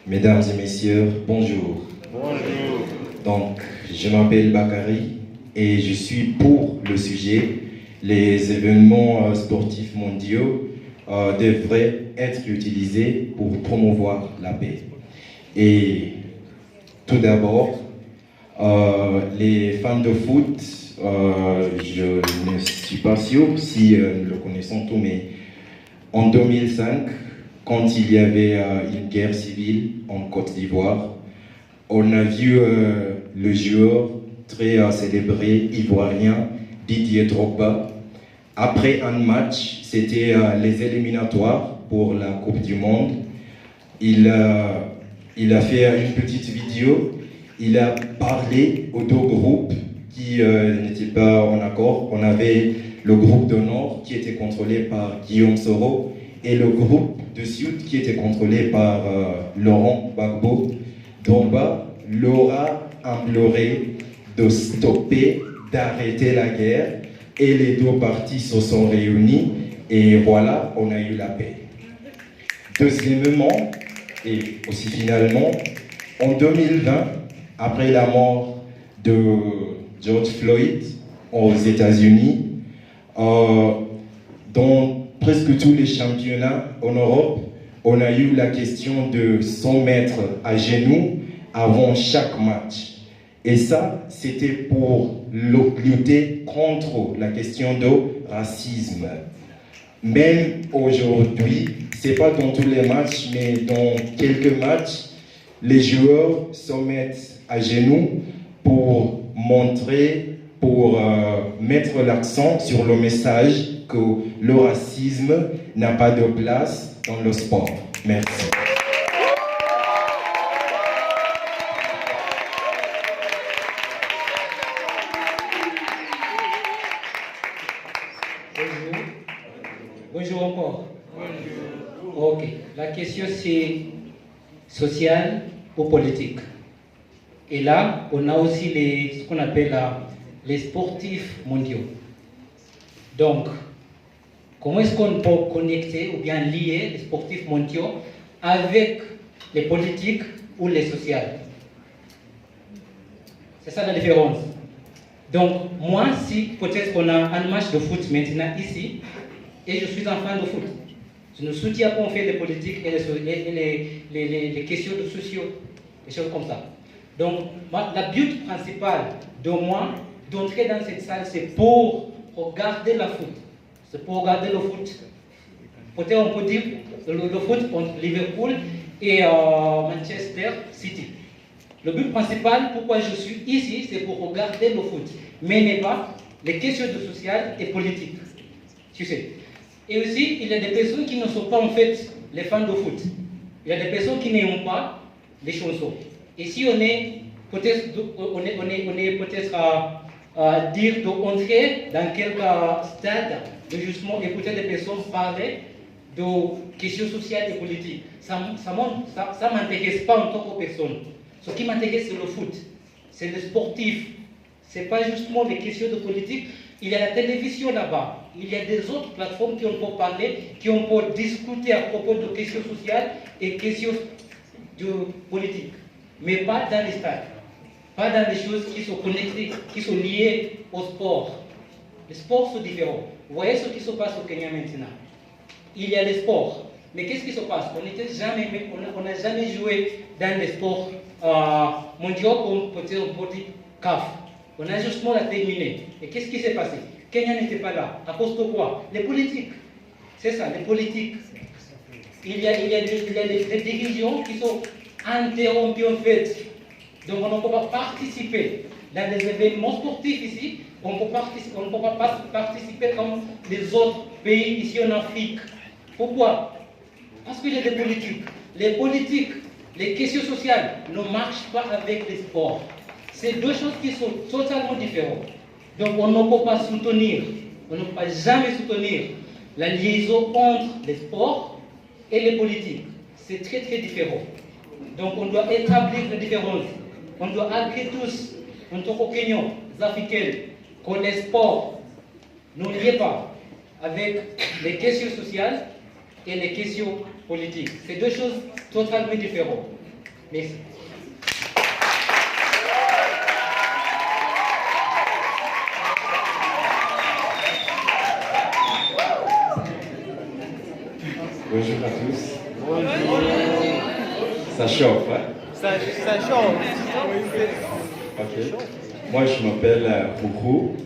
Mesdames et messieurs, bonjour. Bonjour. Donc, je m'appelle Bakary et je suis pour le sujet. Les événements sportifs mondiaux devraient être utilisés pour promouvoir la paix. Et tout d'abord, les fans de foot, je ne suis pas sûr si nous le connaissons tous, mais en 2005, quand il y avait une guerre civile en Côte d'Ivoire, on a vu le joueur très célébré ivoirien Didier Drogba. Après un match, c'était les éliminatoires pour la Coupe du Monde. Il a fait une petite vidéo. Il a parlé aux deux groupes qui n'étaient pas en accord. On avait le groupe de Nord qui était contrôlé par Guillaume Soro et le groupe de Sud qui était contrôlé par Laurent Gbagbo. Drogba leur a imploré de stopper, d'arrêter la guerre et les deux parties se sont réunies et voilà, on a eu la paix. Deuxièmement, et aussi finalement, en 2020, après la mort de George Floyd aux États-Unis, dans presque tous les championnats en Europe, on a eu la question de se mettre à genoux avant chaque match. Et ça, c'était pour lutter contre la question de racisme. Même aujourd'hui, c'est pas dans tous les matchs, mais dans quelques matchs, les joueurs se mettent à genoux pour montrer, pour mettre l'accent sur le message que le racisme n'a pas de place dans le sport. Merci. Bonjour. Bonjour encore. Bonjour. Ok. La question c'est sociale ou politique. Et là, on a aussi ce qu'on appelle les sportifs mondiaux. Donc, comment est-ce qu'on peut connecter ou bien lier les sportifs mondiaux avec les politiques ou les sociales? C'est ça la différence. Donc, moi, si peut-être qu'on a un match de foot maintenant ici, et je suis un fan de foot, je ne soutiens pas qu'on fait des politiques et les questions de sociaux, des choses comme ça. Donc, le but principal de moi, d'entrer dans cette salle, c'est pour regarder le foot. C'est pour regarder le foot. Peut-être on peut dire le foot entre Liverpool et Manchester City. Le but principal, pourquoi je suis ici, c'est pour regarder le foot, mais n'est pas les questions de social et politique. Tu sais. Et aussi, il y a des personnes qui ne sont pas en fait les fans de foot. Il y a des personnes qui n'aiment pas les chansons. Et si on est peut-être peut-être à dire d'entrer dans quel stade de jugement et peut-être des personnes parler de questions sociales et politiques, ça ne m'intéresse pas en tant que personne. Ce qui m'intéresse, c'est le foot, c'est le sportif. Ce n'est pas justement les questions de politique. Il y a la télévision là-bas. Il y a des autres plateformes qui ont pour parler, qui ont pour discuter à propos de questions sociales et questions de politique. Mais pas dans les stades. Pas dans les choses qui sont connectées, qui sont liées au sport. Les sports sont différents. Vous voyez ce qui se passe au Kenya maintenant. Il y a les sports. Mais qu'est-ce qui se passe? On n'a jamais joué dans les sports mondiaux comme peut-être un petit CAF. On a justement la terminé. Et qu'est-ce qui s'est passé? Kenya n'était pas là. À cause de quoi? Les politiques. C'est ça, les politiques. Il y a des divisions qui sont interrompues en fait. Donc on ne peut pas participer dans des événements sportifs ici. On ne peut pas participer comme les autres pays ici en Afrique. Pourquoi? Parce qu'il y a des politiques. Les politiques, les questions sociales ne marchent pas avec les sports. C'est deux choses qui sont totalement différentes. Donc on ne peut pas soutenir, on ne peut pas jamais soutenir la liaison entre les sports et les politiques. C'est très très différent. Donc on doit établir la différence. On doit agir tous, en tant que Kenyans, Africains, que les sports ne lient pas avec les questions sociales et les questions politiques. C'est deux choses totalement différentes. Merci. Bonjour à tous. Ça chauffe, hein? Ça chauffe. Ok. Moi, je m'appelle Rourou.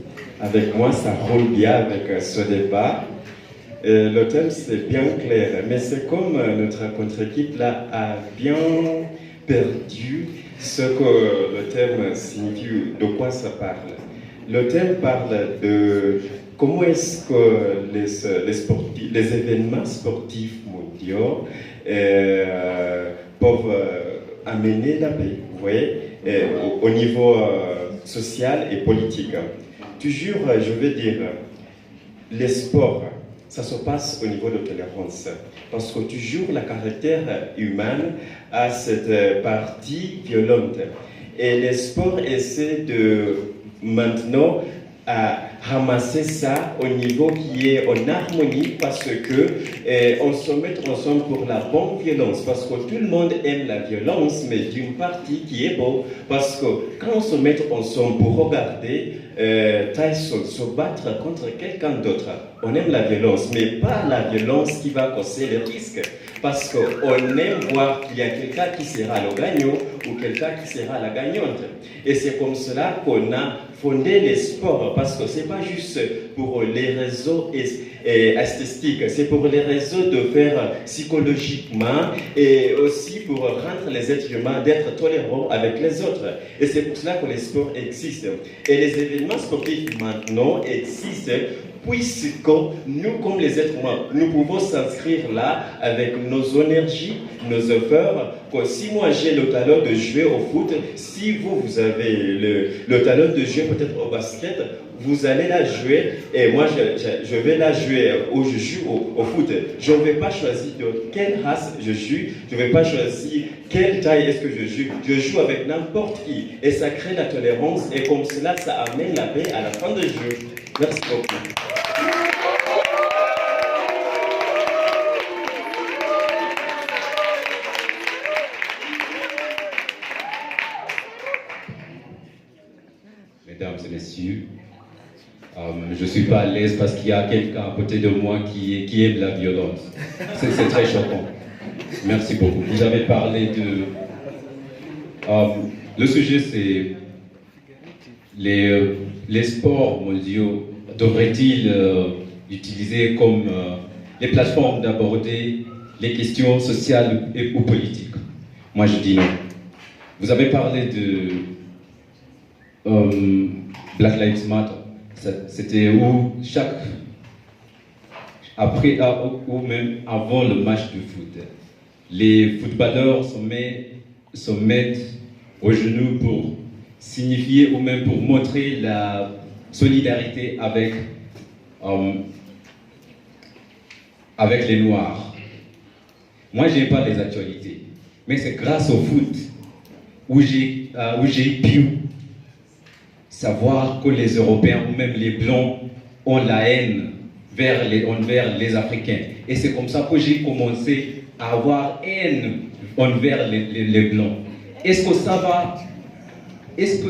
Avec moi, ça roule bien avec ce débat. Le thème, c'est bien clair, mais c'est comme notre contre-équipe là a bien perdu ce que le thème signifie, de quoi ça parle. Le thème parle de comment est-ce que les événements sportifs mondiaux peuvent amener la paix, vous voyez, au niveau social et politique. Toujours, je veux dire, les sports, ça se passe au niveau de tolérance. Parce que toujours, le caractère humain a cette partie violente. Et les sports essaient de maintenant ramasser ça au niveau qui est en harmonie parce que on se met ensemble pour la bonne violence parce que tout le monde aime la violence mais d'une partie qui est beau parce que quand on se met ensemble pour regarder Tyson se battre contre quelqu'un d'autre, on aime la violence mais pas la violence qui va causer les risques parce qu'on aime voir qu'il y a quelqu'un qui sera le gagnant ou quelqu'un qui sera la gagnante et c'est comme cela qu'on a fondé les sports parce que c'est pas juste pour les réseaux esthétiques, c'est pour les réseaux de faire psychologiquement et aussi pour rendre les êtres humains d'être tolérants avec les autres. Et c'est pour cela que les sports existent. Et les événements sportifs maintenant existent puisque nous, comme les êtres humains, nous pouvons s'inscrire là avec nos énergies, nos efforts. Si moi j'ai le talent de jouer au foot, si vous avez le talent de jouer peut-être au basket, vous allez la jouer et moi je vais la jouer où je joue au foot. Je ne vais pas choisir de quelle race je joue, je ne vais pas choisir quelle taille est-ce que je joue avec n'importe qui et ça crée la tolérance et comme cela ça amène la paix à la fin du jeu. Merci beaucoup. Mesdames et messieurs, je ne suis pas à l'aise parce qu'il y a quelqu'un à côté de moi qui aime la violence. C'est très choquant. Merci beaucoup. Vous avez parlé de... le sujet, c'est les sports mondiaux devraient-ils utiliser comme les plateformes d'aborder les questions sociales ou politiques? Moi, je dis non. Vous avez parlé de Black Lives Matter. C'était où ou même avant le match de foot, les footballeurs se mettent aux genoux pour signifier ou même pour montrer la solidarité avec les Noirs. Moi, je n'ai pas les actualités, mais c'est grâce au foot où j'ai pu savoir que les Européens ou même les Blancs ont la haine envers les Africains. Et c'est comme ça que j'ai commencé à avoir haine envers les Blancs. Est-ce que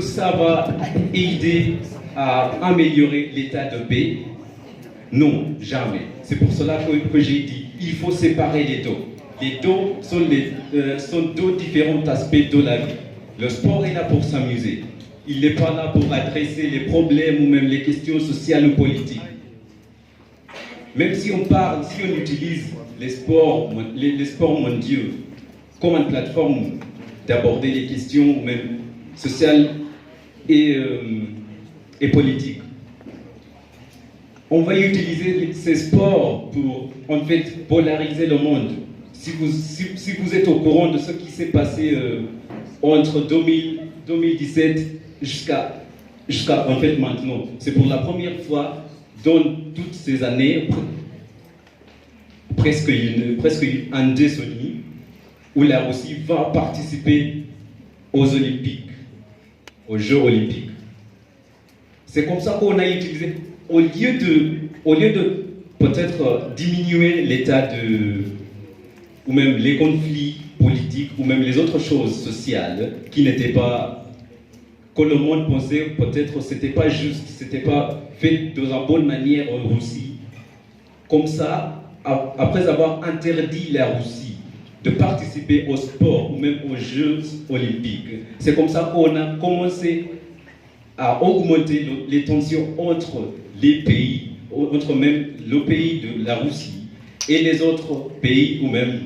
ça va aider à améliorer l'état de paix? Non, jamais. C'est pour cela que j'ai dit, il faut séparer les deux. Les deux sont deux différents aspects de la vie. Le sport est là pour s'amuser. Il n'est pas là pour adresser les problèmes ou même les questions sociales ou politiques. Même si on utilise les sports mondiaux comme une plateforme d'aborder les questions même sociales et politiques, on va utiliser ces sports pour en fait polariser le monde. Si vous êtes au courant de ce qui s'est passé entre 2017 jusqu'à en fait maintenant, c'est pour la première fois dans toutes ces années, presque une décennie, où la Russie va participer aux Jeux Olympiques. C'est comme ça qu'on a utilisé, au lieu de peut-être diminuer l'état ou même les conflits politiques politique ou même les autres choses sociales qui n'étaient pas, que le monde pensait peut-être c'était pas juste, c'était pas fait de la bonne manière en Russie. Comme ça, après avoir interdit la Russie de participer au sport ou même aux Jeux olympiques, c'est comme ça qu'on a commencé à augmenter les tensions entre les pays, entre même le pays de la Russie et les autres pays ou même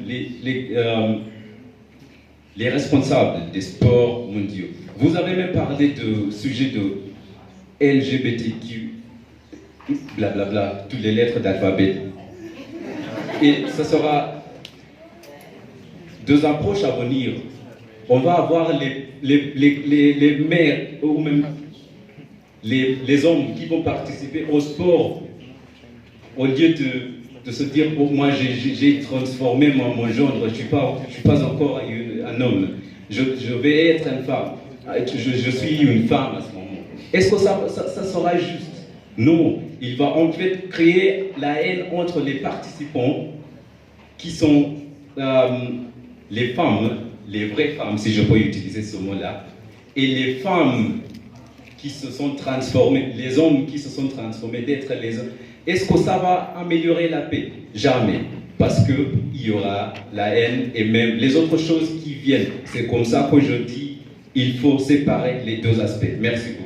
les responsables des sports mondiaux. Vous avez même parlé de sujet de LGBTQ, blablabla, toutes les lettres d'alphabet. Et ce sera deux approches à venir. On va avoir les mères ou même les hommes qui vont participer au sport au lieu de se dire oh, moi j'ai transformé mon genre, je suis pas encore un homme, je vais être une femme, je suis une femme à ce moment. Est-ce que ça sera juste? Non, il va en fait créer la haine entre les participants qui sont les femmes, les vraies femmes, si je peux utiliser ce mot-là, et les femmes qui se sont transformés, les hommes qui se sont transformés d'être les hommes. Est-ce que ça va améliorer la paix? Jamais. Parce qu'il y aura la haine et même les autres choses qui viennent. C'est comme ça que je dis, il faut séparer les deux aspects. Merci beaucoup.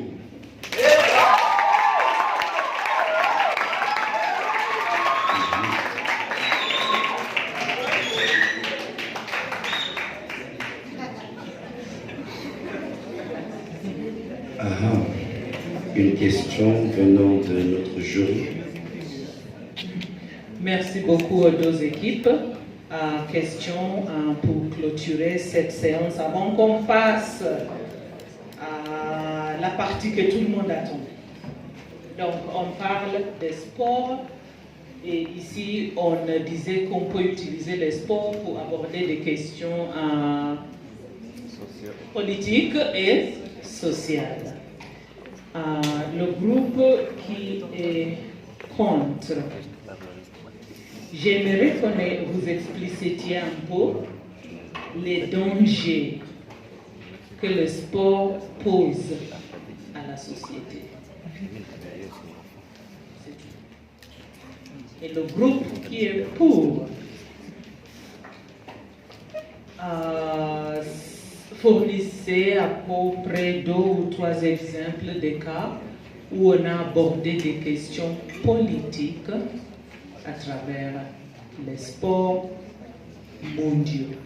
Une question venant de notre jury. Merci beaucoup aux deux équipes. Question pour clôturer cette séance avant qu'on passe à la partie que tout le monde attend. Donc, on parle des sports et ici, on disait qu'on peut utiliser les sports pour aborder des questions politiques et sociales. Le groupe qui est contre, j'aimerais que vous explicitiez un peu les dangers que le sport pose à la société. Et le groupe qui est pour fournissez à peu près 2 ou 3 exemples de cas où on a abordé des questions politiques à travers les sports mondiaux.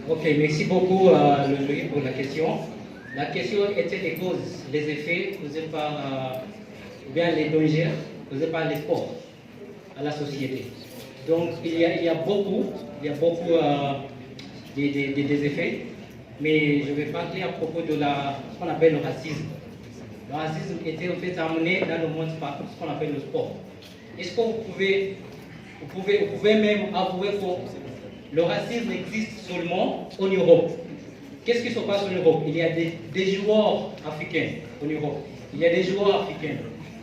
Ok, merci beaucoup le jury pour la question. La question était les causes, les effets causés par, ou bien les dangers causés par les sports à la société. Donc il y a beaucoup des effets, mais je vais parler à propos de ce qu'on appelle le racisme. Le racisme était en fait amené dans le monde par ce qu'on appelle le sport. Est-ce que vous pouvez même avouer que le racisme existe seulement en Europe? qu'est-ce qui se passe en Europe? Il y a des joueurs africains en Europe. Il y a des joueurs africains.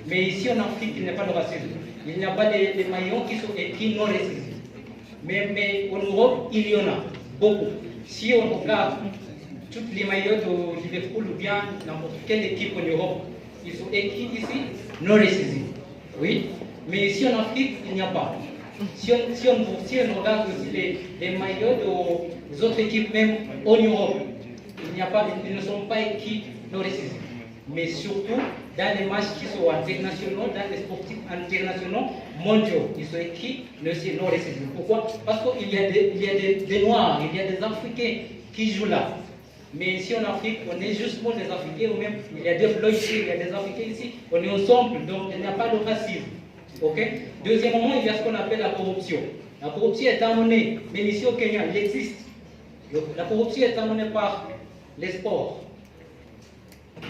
Mais ici en Afrique, il n'y a pas de racisme. Il n'y a pas de maillots qui sont écrits non racistes. Mais en Europe, il y en a beaucoup. Si on regarde toutes les maillots de Liverpool ou bien n'importe quelle équipe en Europe, ils sont écrits ici non racistes. Oui, mais ici en Afrique, il n'y a pas. Si on regarde aussi les maillots des autres équipes, même en Europe, il n'y a pas, ils ne sont pas écrits non racistes. Mais surtout dans les matchs qui sont internationaux, dans les sportifs internationaux mondiaux, ils sont écrits non racistes. Pourquoi? Parce qu'il y a des Noirs, il y a des Africains qui jouent là. Mais ici en Afrique, on est justement des Africains, ou même il y a des Blancs ici, il y a des Africains ici, on est ensemble, donc il n'y a pas de racisme. Okay? Deuxièmement, il y a ce qu'on appelle la corruption. La corruption est amenée, même ici au Kenya, il existe. La corruption est amenée par les sports.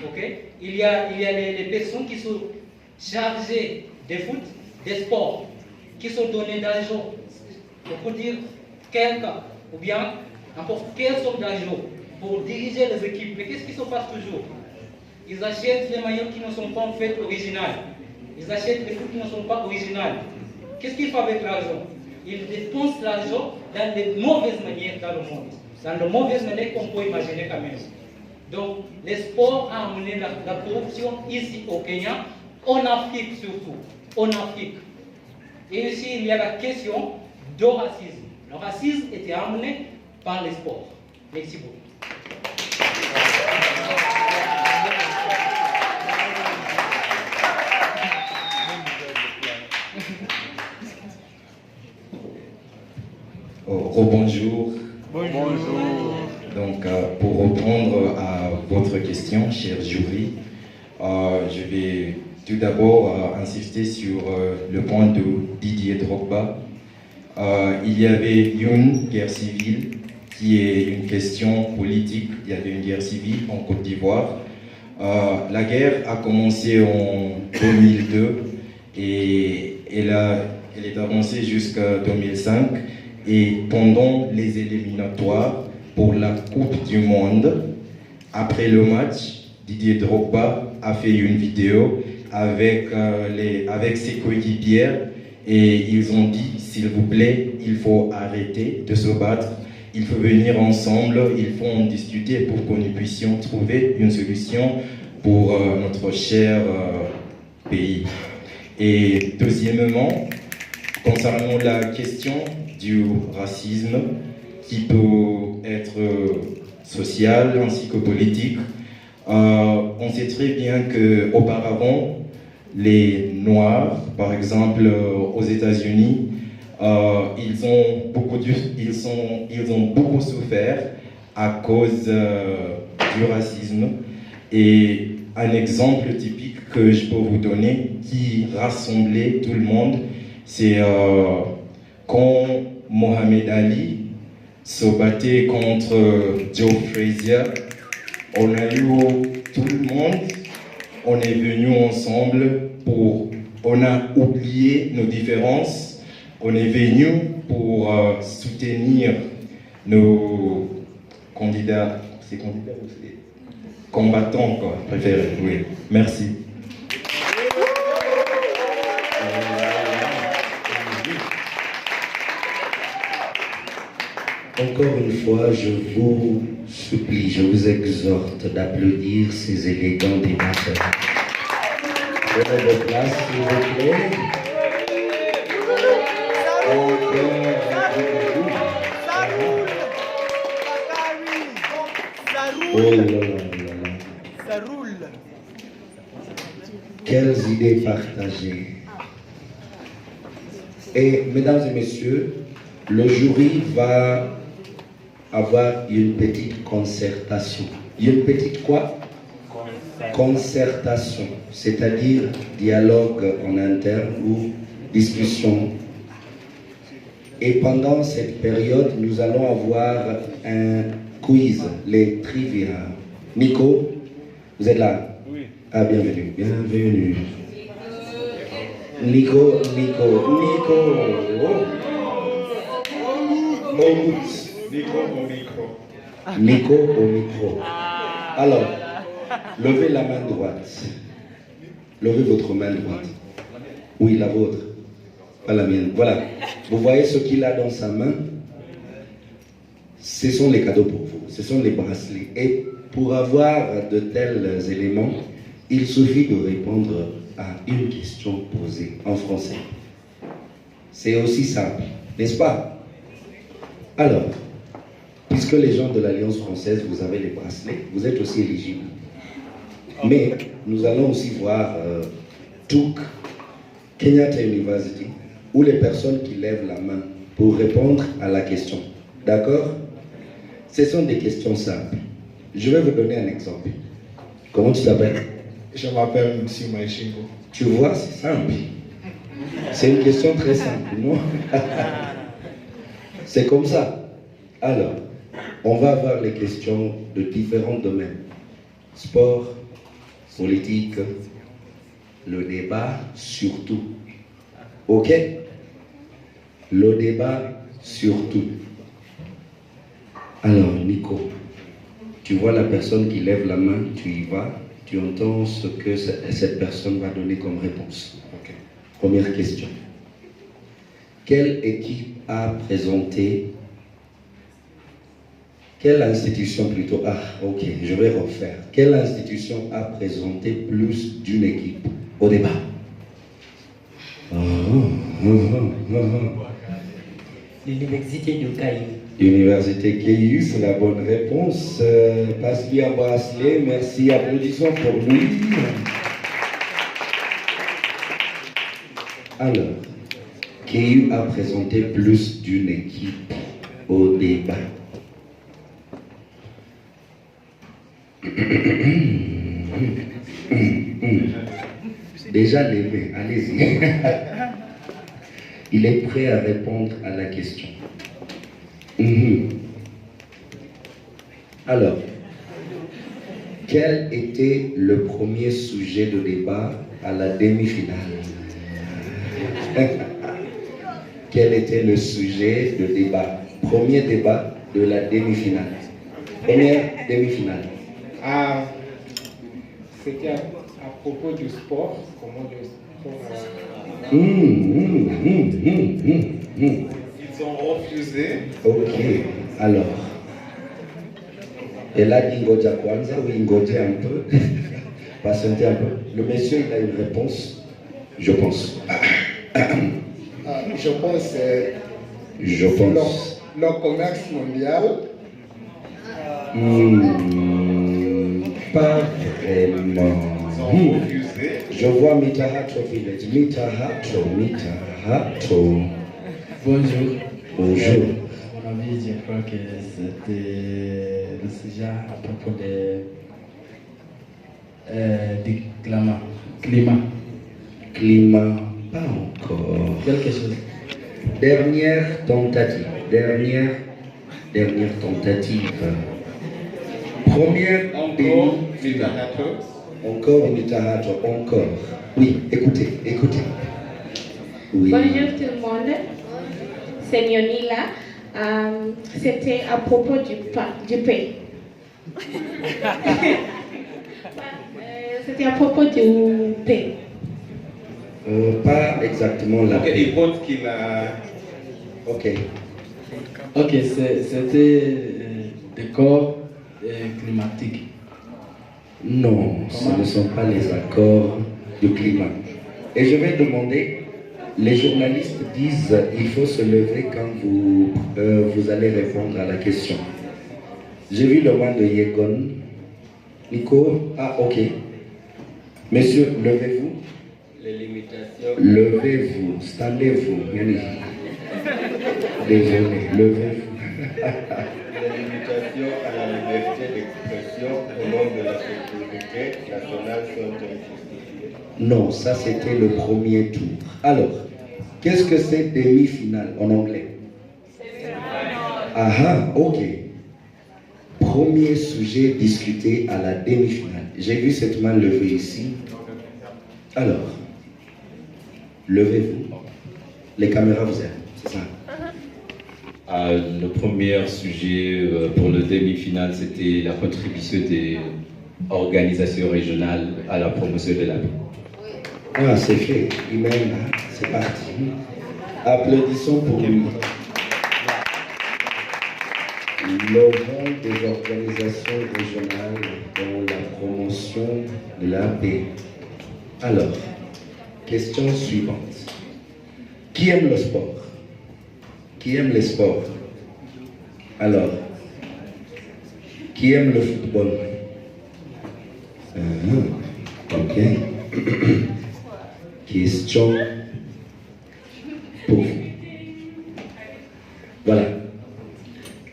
Okay? Il y a les personnes qui sont chargées des foot, des sports, qui sont données d'argent. On peut dire quelqu'un, ou bien n'importe quelle somme d'argent pour diriger les équipes. Mais qu'est-ce qui se passe toujours? Ils achètent les maillots qui ne sont pas en fait originales. Ils achètent les foot qui ne sont pas originales. Qu'est-ce qu'ils font avec l'argent? Ils dépensent l'argent dans de mauvaises manières dans le monde. Dans de mauvaises manières qu'on peut imaginer quand même. Donc, les sports ont amené la corruption ici au Kenya, en Afrique surtout. En Afrique. Et aussi, il y a la question du racisme. Le racisme était amené par les sports. Merci beaucoup. Rebonjour. Bonjour. Donc, pour répondre à votre question, cher jury, je vais tout d'abord insister sur le point de Didier Drogba. Il y avait une guerre civile qui est une question politique. Il y avait une guerre civile en Côte d'Ivoire. La guerre a commencé en 2002 et elle est avancée jusqu'à 2005. Et pendant les éliminatoires pour la Coupe du Monde, après le match, Didier Drogba a fait une vidéo avec ses coéquipiers et ils ont dit, s'il vous plaît, il faut arrêter de se battre, il faut venir ensemble, il faut en discuter pour que nous puissions trouver une solution pour notre cher pays. Et deuxièmement, concernant la question du racisme qui peut être social ainsi que politique, on sait très bien qu'auparavant, les Noirs, par exemple aux États-Unis, ils ont beaucoup souffert à cause du racisme. Et un exemple typique que je peux vous donner qui rassemblait tout le monde, c'est quand Mohamed Ali se battait contre Joe Frazier. On a eu tout le monde, on est venus ensemble on a oublié nos différences, on est venus pour soutenir nos candidats, c'est candidats ou c'est combattants quoi, préférés, oui, merci. Encore une fois, je vous supplie, je vous exhorte d'applaudir ces élégants débatteurs. Prenez vos places, s'il vous plaît. Oh là là là. Ça roule. Quelles idées partagées. Et mesdames et messieurs, le jury va avoir une petite concertation. Une petite quoi? Concertation, c'est-à-dire dialogue en interne ou discussion. Et pendant cette période, nous allons avoir un quiz, les trivia. Nico, vous êtes là? Oui. Ah, bienvenue, bienvenue. Nico. Oh. Micro, mon micro. Nico au micro. Alors, levez la main droite. Levez votre main droite. Oui, la vôtre. Pas la mienne. Voilà. Vous voyez ce qu'il a dans sa main? Ce sont les cadeaux pour vous. Ce sont les bracelets. Et pour avoir de tels éléments, il suffit de répondre à une question posée en français. C'est aussi simple, n'est-ce pas? Alors, puisque les gens de l'Alliance française, vous avez les bracelets, vous êtes aussi éligibles. Mais nous allons aussi voir TUC, Kenyatta University, où les personnes qui lèvent la main pour répondre à la question. D'accord? Ce sont des questions simples. Je vais vous donner un exemple. Comment tu t'appelles? Je m'appelle M. Maïchingo. Tu vois, c'est simple. C'est une question très simple, non? C'est comme ça. Alors, on va avoir les questions de différents domaines. Sport, politique, le débat surtout. Ok? Le débat surtout. Alors, Nico, tu vois la personne qui lève la main, tu y vas, tu entends ce que cette personne va donner comme réponse. Ok. Première question. Quelle équipe a présenté, quelle institution plutôt, ok, je vais refaire. Quelle institution a présenté plus d'une équipe au débat? L'université de Caillou. Université KU, c'est la bonne réponse. Passe-lui un bracelet, merci, applaudissons pour lui. Alors, KU a présenté plus d'une équipe au débat. Déjà levé, allez-y. Il est prêt à répondre à la question. Alors, quel était le premier sujet de débat à la demi-finale? Quel était le sujet de débat? Premier débat de la demi-finale. Première demi-finale. C'était à propos du sport. Comment le sport Ils ont refusé. Ok, alors. Et là, Ngoja Kwanza, oui, Ngoja un peu. Patientez un peu. Le monsieur, il a une réponse, je pense. Je pense Je pense. le commerce mondial. Pas vraiment. Ils ont refusé. Je vois Mitahato Village. Mitahato. Bonjour. Bonjour. À mon avis, je crois que c'était le sujet à propos du climat. Climat, pas encore. Quelque chose. Dernière tentative. Dernière tentative. Première. Encore Mitahato. Encore Mitahato. Encore. Oui, écoutez. Oui. Bonjour tout le monde, c'est Nyonila. C'était à propos du pain. C'était à propos du pain. Pas exactement la. Ok, il pense qu'il a. Ok. Ok, c'était des corps climatiques. Non, ce ne sont pas les accords du climat. Et je vais demander, les journalistes disent il faut se lever quand vous allez répondre à la question. J'ai vu le main de Yegon. Nico, ok. Messieurs, levez-vous. Les limitations. Levez-vous, standez-vous. Désolé, levez-vous. Les limitations à la liberté d'expression au nom de la sécurité nationale sont injustifiées. Non, ça c'était le premier tour. Alors, qu'est-ce que c'est demi-finale en anglais? Ok. Premier sujet discuté à la demi-finale. J'ai vu cette main levée ici. Alors, levez-vous. Les caméras vous aiment, c'est ça? Le premier sujet pour le demi-finale, c'était la contribution des organisations régionales à la promotion de la paix. Ah, c'est fait. Imen, c'est parti. Applaudissons pour lui. Le rôle des organisations régionales dans la promotion de la paix. Alors, question suivante. Qui aime le sport? Qui aime les sports? Alors, qui aime le football? Ok. Question pour vous. Voilà.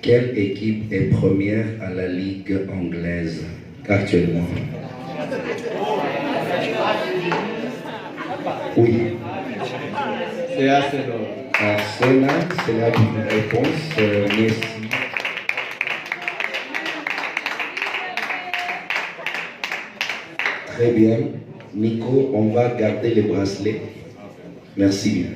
Quelle équipe est première à la Ligue anglaise actuellement? Oui. C'est Arsenal. Arsenal, c'est la bonne réponse. Merci. Très bien. Nico, on va garder les bracelets. Merci bien.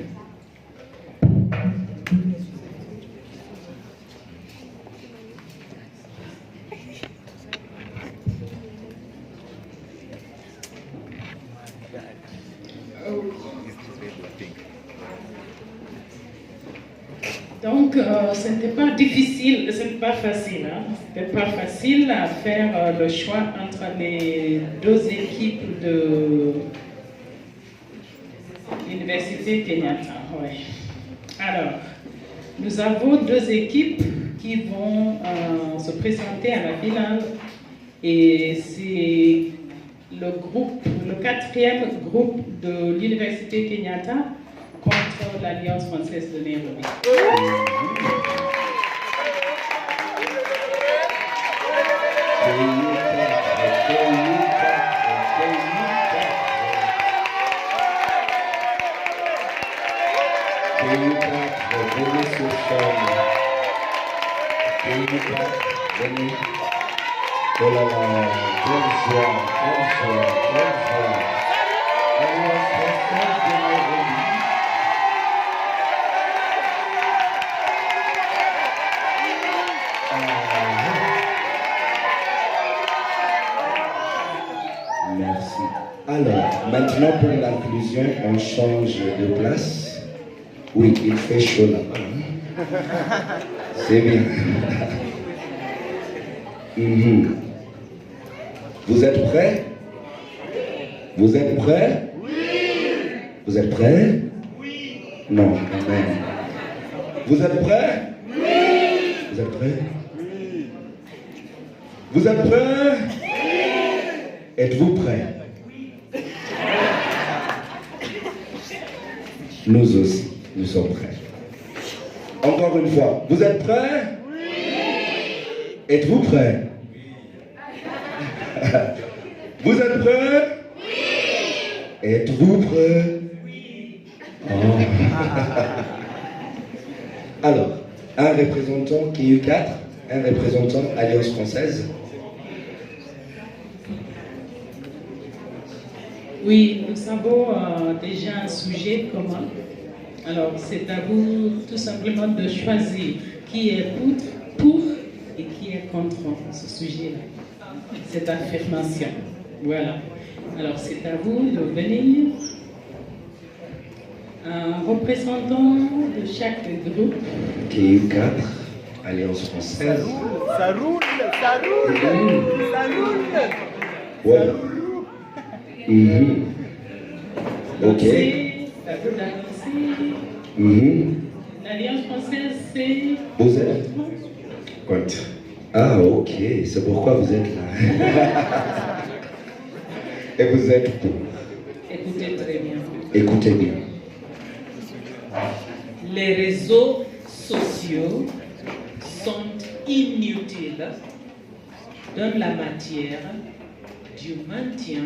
Donc, ce n'était pas difficile, ce n'était pas facile. Ce n'était pas facile à faire le choix entre les deux équipes de l'Université Kenyatta. Ouais. Alors, nous avons deux équipes qui vont se présenter à la finale. Et c'est le quatrième groupe de l'Université Kenyatta contre l'Alliance française de Nairobi. Oh là là, quelle joie, quelle joie, quelle joie. Alliance française de Nairobi. Merci. Alors, maintenant pour l'inclusion, on change de place. Oui, il fait chaud là-bas. C'est bien. Vous êtes prêts? Vous êtes prêts? Oui. Vous êtes prêts? Oui. Non, quand même. Vous êtes prêts? Oui. Vous êtes prêts? Oui. Vous êtes prêts? Oui. Êtes-vous prêts? Oui. Nous aussi, nous sommes prêts. Encore une fois, vous êtes prêts? Oui. Êtes-vous prêts? Vous êtes prêts? Oui. Êtes-vous prêts? Oui. Oh. Alors, un représentant KU4, un représentant Alliance française. Oui, nous avons déjà un sujet commun. Alors, c'est à vous tout simplement de choisir qui est pour et qui est contre ce sujet-là. Cette affirmation. Voilà. Alors, c'est à vous de venir. Un représentant de chaque groupe. KU4, Alliance française. Ça roule, ça roule, ça roule, ça roule. Voilà. Ok. À vous d'annoncer. L'Alliance française, c'est... Vous êtes contre. Ah, ok, c'est pourquoi vous êtes là. Et vous êtes pour. Écoutez très bien. Écoutez bien. Les réseaux sociaux sont inutiles dans la matière du maintien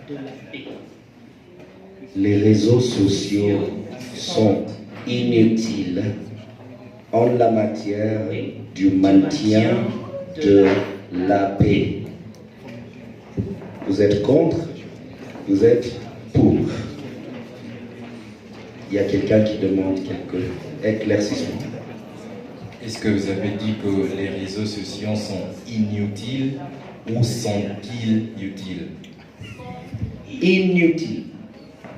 de la paix. Les réseaux sociaux sont inutiles en la matière du maintien de la paix. Vous êtes contre? Vous êtes pour? Il y a quelqu'un qui demande quelques éclaircissements. Est-ce que vous avez dit que les réseaux sociaux sont inutiles ou sont-ils utiles? Inutile.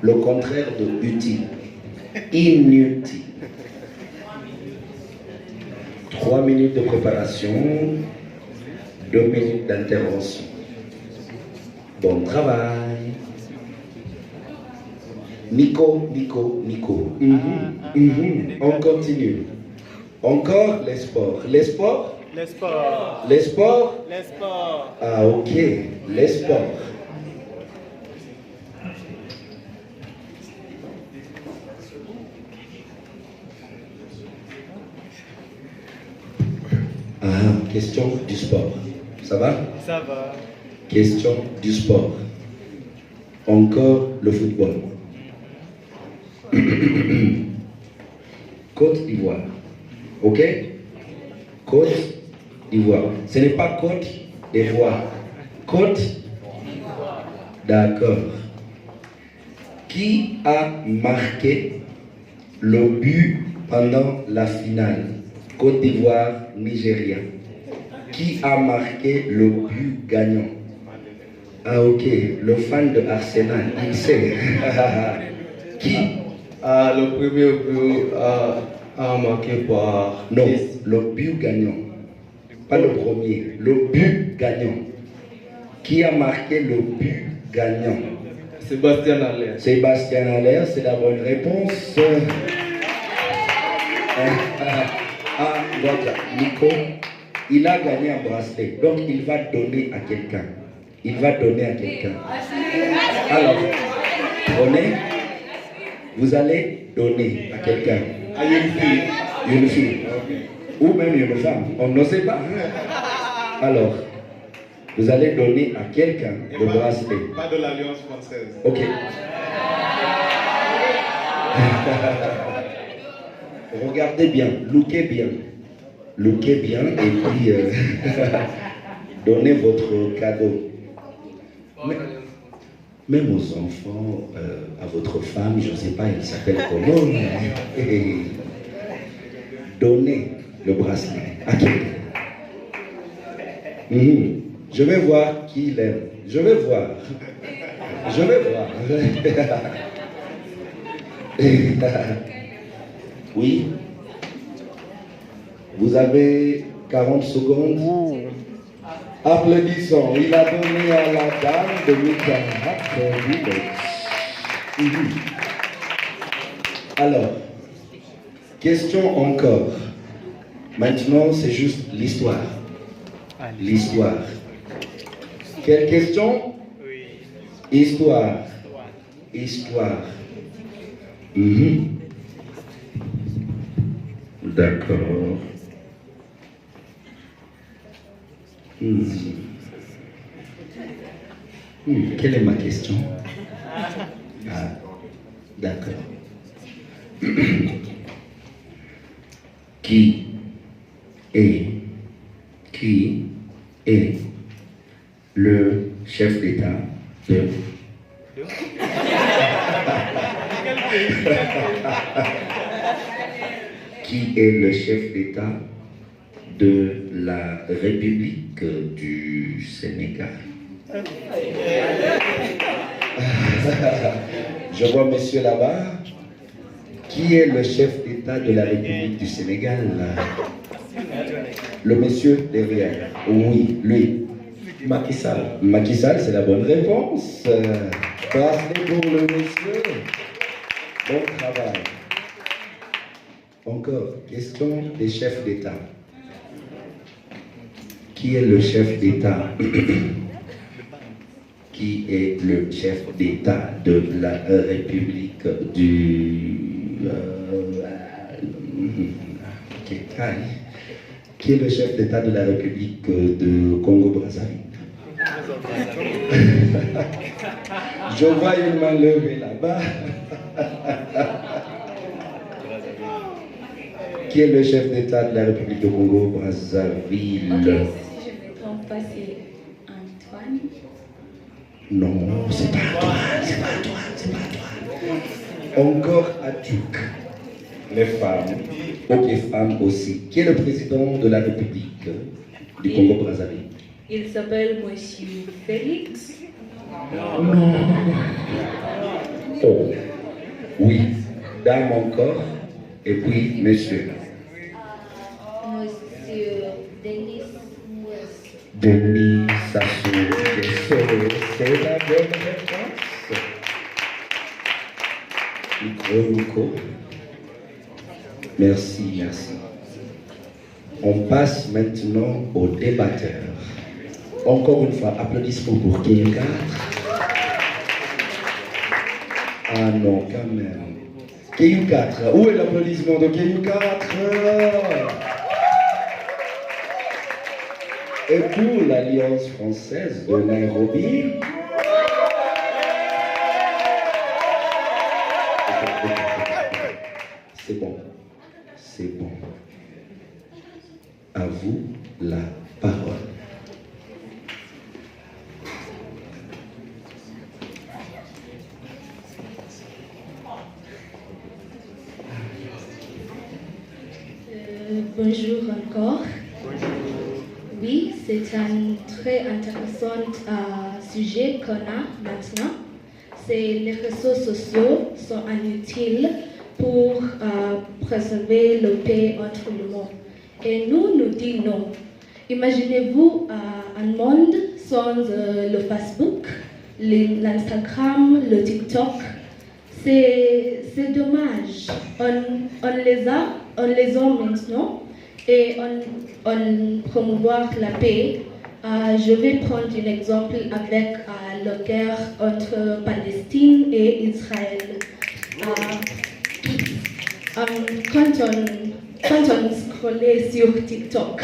Le contraire de utile. Inutile. 3 minutes de préparation, 2 minutes d'intervention. Bon travail. Nico. On continue. Encore les sports. Les sports? Les sports. Les sports? Les sports. Ah, ok. Les sports. Ah, question du sport. Ça va? Ça va. Question du sport. Encore le football. Côte d'Ivoire. Ok? Côte d'Ivoire. Ce n'est pas Côte d'Ivoire. Côte. D'accord. Qui a marqué le but pendant la finale? Côte d'Ivoire, Nigeria. Qui a marqué le but gagnant? Ah ok, le fan de Arsenal, il sait. Qui? Le premier but a marqué par... Non, le but gagnant. Pas le premier, le but gagnant. Qui a marqué le but gagnant? Sébastien Haller. Sébastien Haller, c'est la bonne réponse. Ah, voilà, Nico, il a gagné un bracelet, donc il va donner à quelqu'un. Il va donner à quelqu'un. Alors, prenez, vous allez donner à quelqu'un. À une fille. Une fille. Ou même une femme, on ne sait pas. Alors, vous allez donner à quelqu'un le bracelet. Pas de l'Alliance française. Ok. Regardez bien, lookez bien. Lookez bien et puis donnez votre cadeau. Même aux enfants, à votre femme, je ne sais pas, elle s'appelle comment. Donnez le bracelet à quelqu'un. Je vais voir qui l'aime. Je vais voir. Je vais voir. Oui. Vous avez 40 secondes. Applaudissons. Il a donné à la dame de Mika. Alors, question encore. Maintenant, c'est juste l'histoire. L'histoire. Quelle question? Histoire. Histoire. D'accord. Quelle est ma question? Ah, d'accord. Qui est le chef d'État de... Qui est le chef d'État de la République du Sénégal? Je vois monsieur là-bas. Qui est le chef d'État de la République du Sénégal? Le monsieur derrière. Oui, lui. Macky Sall. Macky Sall, c'est la bonne réponse. Bracelet pour le monsieur. Bon travail. Encore, question des chefs d'État. Qui est le chef d'État? Qui est le chef d'État de la République du... Qui est le chef d'État de la République de Congo-Brazzaville? Je vois une main levée là-bas. Qui est le chef d'État de la République de Congo-Brazzaville? Ok, si je ne me trompe pas, c'est Antoine. Non, c'est pas Antoine, c'est pas Antoine, c'est pas Antoine. Encore Adjouk. les femmes. Ok, femmes aussi. Qui est le président de la République du Congo-Brazzaville? Il s'appelle Monsieur Félix. Non. Oh, oui. Dame encore. Et puis, monsieur. Monsieur Denis Moues. Denis Sassou Nguesso. C'est la bonne réponse. Nico. Merci, merci. On passe maintenant aux débatteurs. Encore une fois, applaudissements pour Kéyu 4. Ah non, quand même. Kéyu 4, où est l'applaudissement de Kéyu 4? Et pour l'Alliance française de Nairobi, c'est bon, c'est bon. À vous la parole. Bonjour encore. Oui, c'est un très intéressant sujet qu'on a maintenant. Les réseaux sociaux sont inutiles pour préserver la paix entre le monde. Et nous disons non. Imaginez-vous un monde sans le Facebook, l'Instagram, le TikTok. C'est dommage. On les a maintenant et on promouvoir la paix. Je vais prendre un exemple avec la guerre entre Palestine et Israël. Quand on scrollait sur TikTok,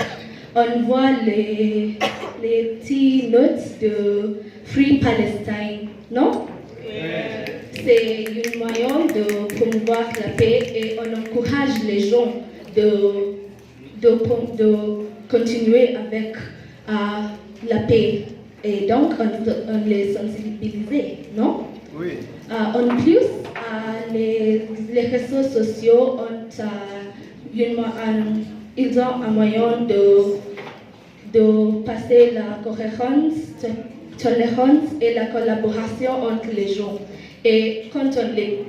on voit les petits notes de Free Palestine, non? C'est un moyen de promouvoir la paix et on encourage les gens de continuer avec la paix. Et donc, on les sensibilise, non? Oui. En plus, les réseaux sociaux ils ont un moyen de passer la tolérance et la collaboration entre les gens. Et quand on les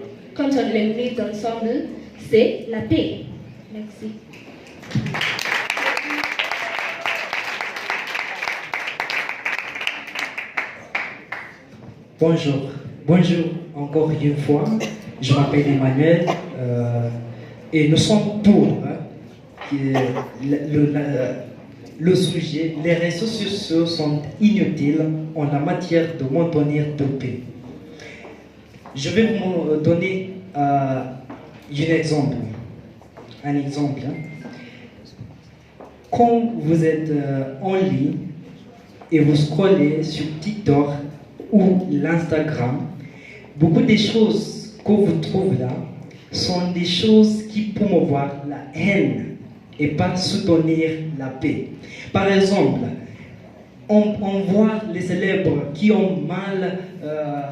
met ensemble, c'est la paix. Merci. Bonjour encore une fois. Je m'appelle Emmanuel et nous sommes pour le sujet. Les réseaux sociaux sont inutiles en la matière de maintenir de paix. Je vais vous donner un exemple. Quand vous êtes en ligne et vous scrollez sur TikTok ou l'Instagram, beaucoup des choses que vous trouvez là sont des choses qui promeuvent la haine et pas soutenir la paix. Par exemple, on voit les célèbres qui ont mal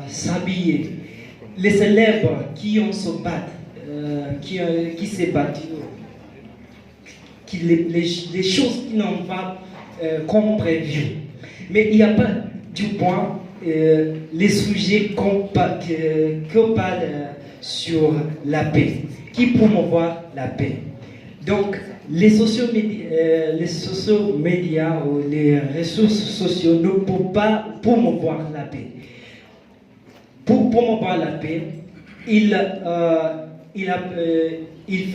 s'habiller, les célèbres qui se battent, qui se battent, les choses qui n'ont pas comme prévu. Mais il n'y a pas du point les sujets qu'on parle sur la paix, qui promouvoir la paix. Donc, les sociaux médias ou les réseaux sociaux ne peuvent pas promouvoir la paix. Pour promouvoir la paix, il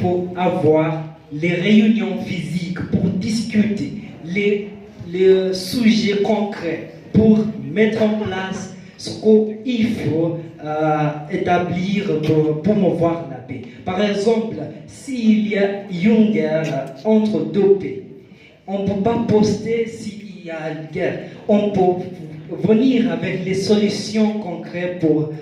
faut avoir les réunions physiques pour discuter les sujets concrets, pour mettre en place ce qu'il faut établir pour promouvoir la paix. Par exemple, s'il y a une guerre entre deux pays, on ne peut pas poster s'il y a une guerre. On peut venir avec les solutions concrètes pour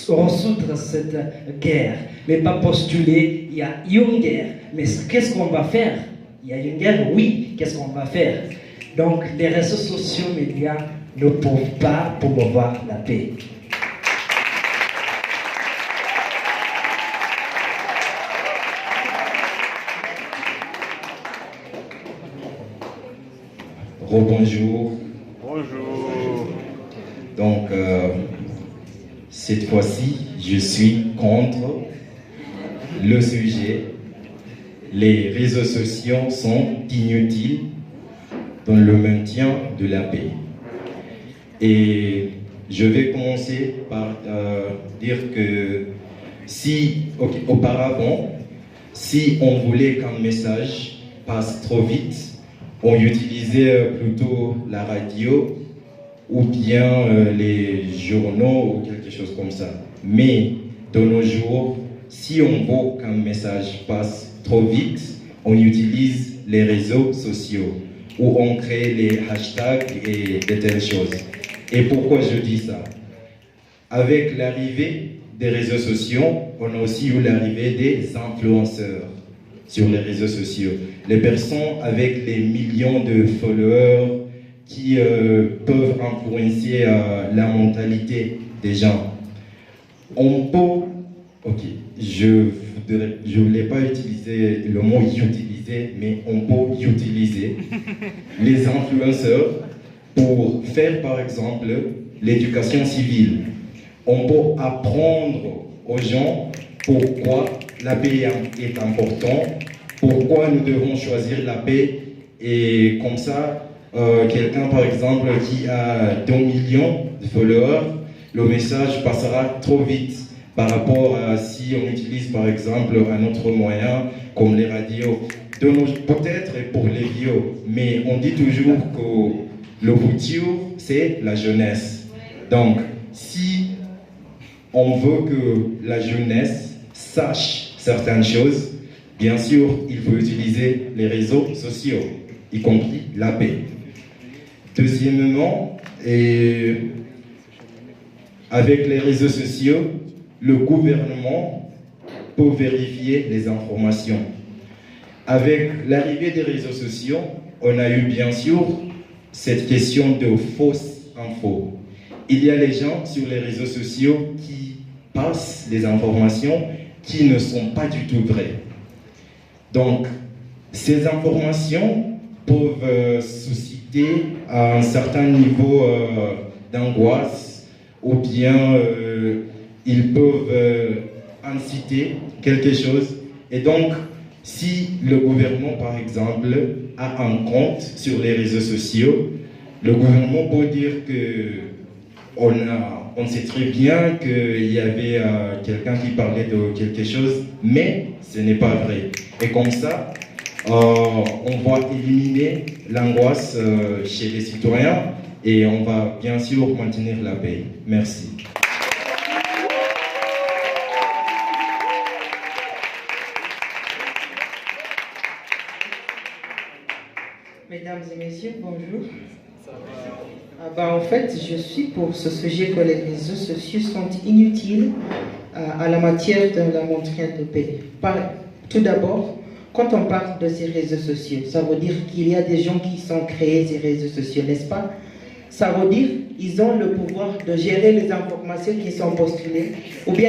résoudre cette guerre, mais pas postuler, il y a une guerre, mais qu'est-ce qu'on va faire? Il y a une guerre, oui, qu'est-ce qu'on va faire? Donc, les réseaux sociaux médias ne peuvent pas promouvoir la paix. rebonjour. Bonjour. Donc, cette fois-ci, je suis contre le sujet. Les réseaux sociaux sont inutiles dans le maintien de la paix. Et je vais commencer par dire que auparavant, si on voulait qu'un message passe trop vite, on utilisait plutôt la radio ou bien les journaux ou quelque chose comme ça. Mais de nos jours, si on veut qu'un message passe trop vite, on utilise les réseaux sociaux où on crée les hashtags et de telles choses. Et pourquoi je dis ça? Avec l'arrivée des réseaux sociaux, on a aussi eu l'arrivée des influenceurs sur les réseaux sociaux. Les personnes avec les millions de followers qui peuvent influencer la mentalité des gens. On peut, je voulais pas utiliser le mot utiliser, mais on peut utiliser les influenceurs pour faire par exemple l'éducation civile. On peut apprendre aux gens pourquoi la paix est importante, pourquoi nous devons choisir la paix, et comme ça, quelqu'un par exemple qui a 2 millions de followers, le message passera trop vite par rapport à si on utilise par exemple un autre moyen comme les radios. Peut-être pour les vieux, mais on dit toujours que le futur c'est la jeunesse. Donc si on veut que la jeunesse sache certaines choses, bien sûr il faut utiliser les réseaux sociaux, y compris la paix. Deuxièmement, avec les réseaux sociaux, le gouvernement peut vérifier les informations. Avec l'arrivée des réseaux sociaux, on a eu bien sûr cette question de fausses infos. Il y a les gens sur les réseaux sociaux qui passent des informations qui ne sont pas du tout vraies. Donc, ces informations peuvent susciter un certain niveau d'angoisse ou bien ils peuvent inciter quelque chose. Et donc, si le gouvernement, par exemple, a un compte sur les réseaux sociaux, le gouvernement peut dire on sait très bien qu'il y avait quelqu'un qui parlait de quelque chose, mais ce n'est pas vrai. Et comme ça, on va éliminer l'angoisse chez les citoyens et on va bien sûr maintenir la paix. Merci. Mesdames et messieurs, bonjour. En fait, je suis pour ce sujet que les réseaux sociaux sont inutiles à la matière de la montagne de paix. Tout d'abord, quand on parle de ces réseaux sociaux, ça veut dire qu'il y a des gens qui sont créés ces réseaux sociaux, n'est-ce pas? Ça veut dire qu'ils ont le pouvoir de gérer les informations qui sont postulées, ou bien